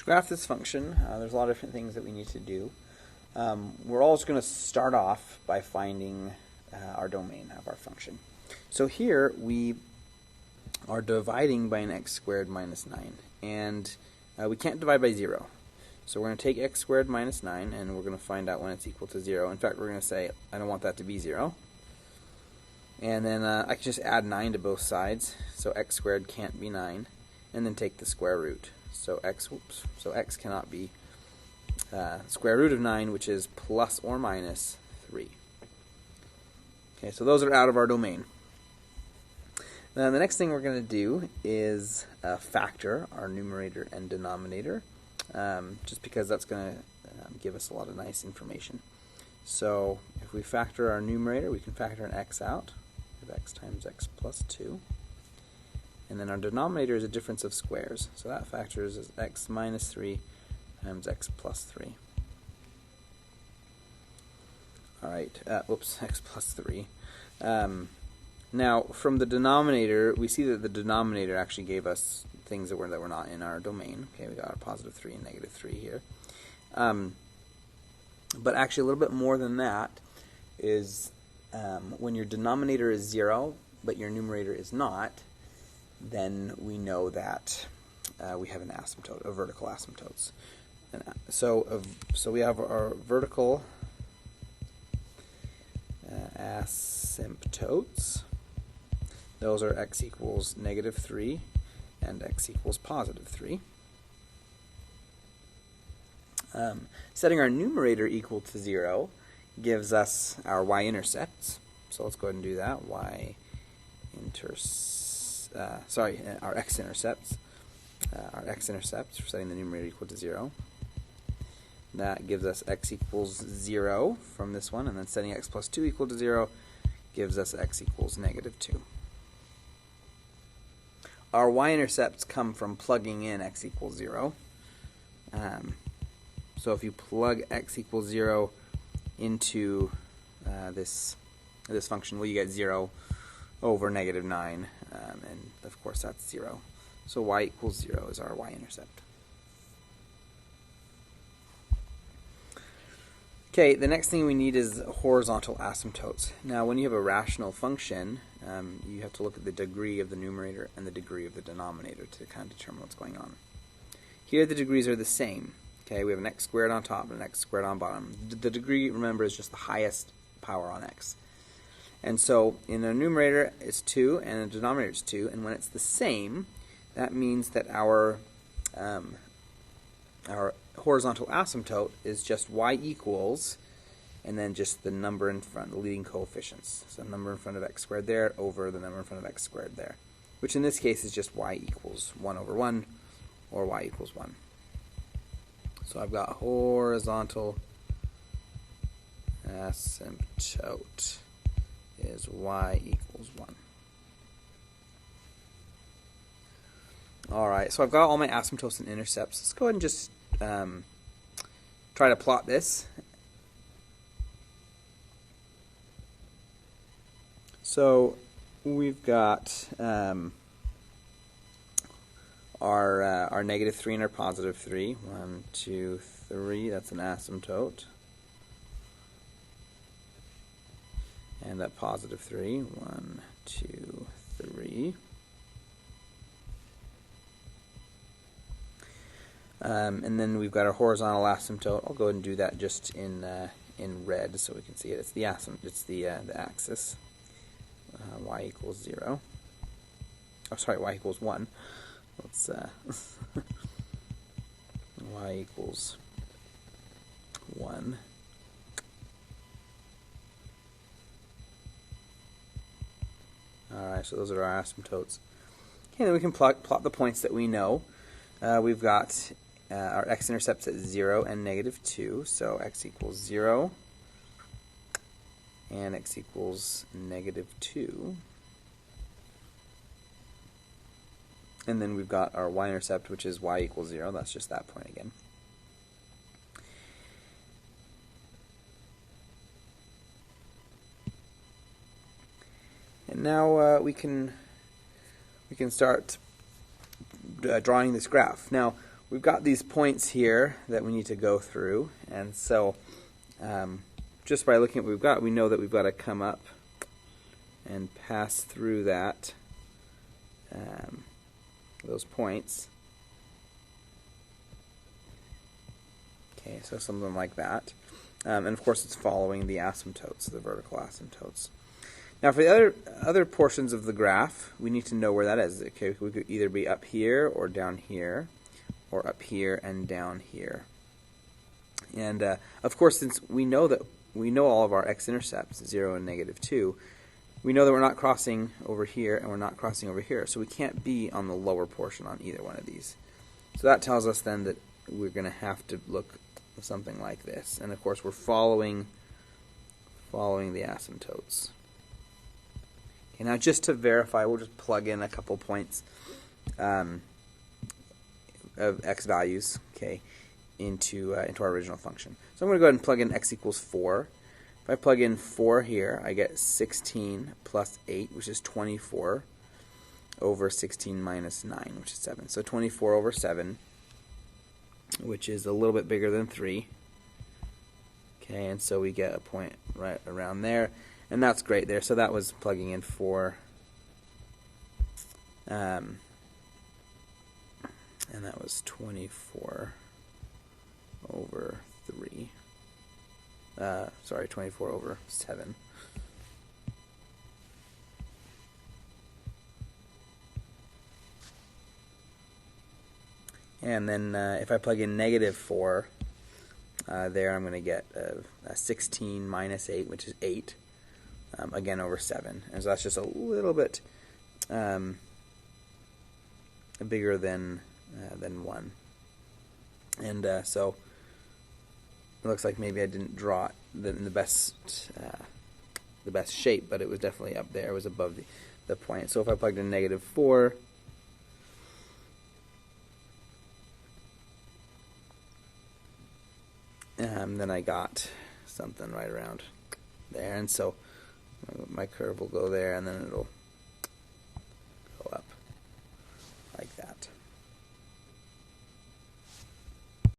graph this function, there's a lot of different things that we need to do. We're always going to start off by finding our domain of our function. So here we are dividing by an x squared minus 9, and we can't divide by 0. So we're going to take x squared minus 9, and we're going to find out when it's equal to 0. In fact, we're going to say, I don't want that to be 0. And then I can just add 9 to both sides, so x squared can't be 9, and then take the square root. So x cannot be square root of 9, which is plus or minus 3. Okay, so those are out of our domain. Now the next thing we're going to do is factor our numerator and denominator, just because that's going to give us a lot of nice information. So if we factor our numerator, we can factor an x out. We have x times x plus 2. And then our denominator is a difference of squares. So that factors as x minus 3 times x plus 3. Alright, x plus 3. Now, from the denominator, we see that the denominator actually gave us things that were not in our domain. Okay, we got a positive 3 and negative 3 here. But actually a little bit more than that is when your denominator is 0, but your numerator is not, then we know that we have an asymptote, a vertical asymptotes. And so we have our vertical asymptotes. Those are x equals negative 3 and x equals positive 3. Setting our numerator equal to 0 gives us our y-intercepts. So let's go ahead and do that. Our x-intercepts. Our x-intercepts, we're setting the numerator equal to 0. That gives us x equals 0 from this one, and then setting x plus 2 equal to 0 gives us x equals negative 2. Our y-intercepts come from plugging in x equals 0. So if you plug x equals 0 into this function, well, you get 0 over negative 9, and of course that's 0. So y equals 0 is our y-intercept. Okay, the next thing we need is horizontal asymptotes. Now, when you have a rational function, you have to look at the degree of the numerator and the degree of the denominator to kind of determine what's going on. Here, the degrees are the same. Okay, we have an x squared on top and an x squared on bottom. The degree, remember, is just the highest power on x. And so, in the numerator, it's 2, and the denominator is 2, and when it's the same, that means that our horizontal asymptote is just y equals, and then just the number in front, the leading coefficients. So the number in front of x squared there over the number in front of x squared there, which in this case is just y equals 1 over 1, or y equals 1. So I've got horizontal asymptote is y equals 1. Alright, so I've got all my asymptotes and intercepts. Let's go ahead and just try to plot this. So we've got our negative 3 and our positive 3. 1, 2, 3. That's an asymptote. And that positive 3. 1, 2, 3. And then we've got our horizontal asymptote. I'll go ahead and do that just in red so we can see it. It's the the axis. Y equals 0. Oh, sorry, y equals 1. Let's y equals 1. Alright, so those are our asymptotes. Okay, then we can plot the points that we know. We've got our x-intercepts at 0 and negative 2, so x equals 0 and x equals negative 2. And then we've got our y-intercept, which is y equals 0. That's just that point again. And now we can start drawing this graph. Now, we've got these points here that we need to go through, and so just by looking at what we've got, we know that we've got to come up and pass through that those points. Okay, so something like that. And of course it's following the asymptotes, the vertical asymptotes. Now for the other portions of the graph, we need to know where that is. Okay, we could either be up here or down here, or up here and down here. And of course, since we know all of our x-intercepts, 0 and -2, we know that we're not crossing over here and we're not crossing over here, so we can't be on the lower portion on either one of these. So that tells us then that we're going to have to look something like this. And of course we're following the asymptotes. Okay, now just to verify, we'll just plug in a couple points of x values, okay, into our original function. So I'm going to go ahead and plug in x equals 4. If I plug in 4 here, I get 16 plus 8, which is 24, over 16 minus 9, which is 7. So 24 over 7, which is a little bit bigger than 3. Okay, and so we get a point right around there, and that's great there. So that was plugging in 4, and that was 24 over 3. Sorry, 24 over 7. And then if I plug in -4 there, I'm going to get a 16 minus 8, which is 8, again over 7. And so that's just a little bit bigger than 1. And so it looks like maybe I didn't draw it in the best shape, but it was definitely up there. It was above the point. So if I plugged in -4, then I got something right around there, and so my curve will go there, and then it'll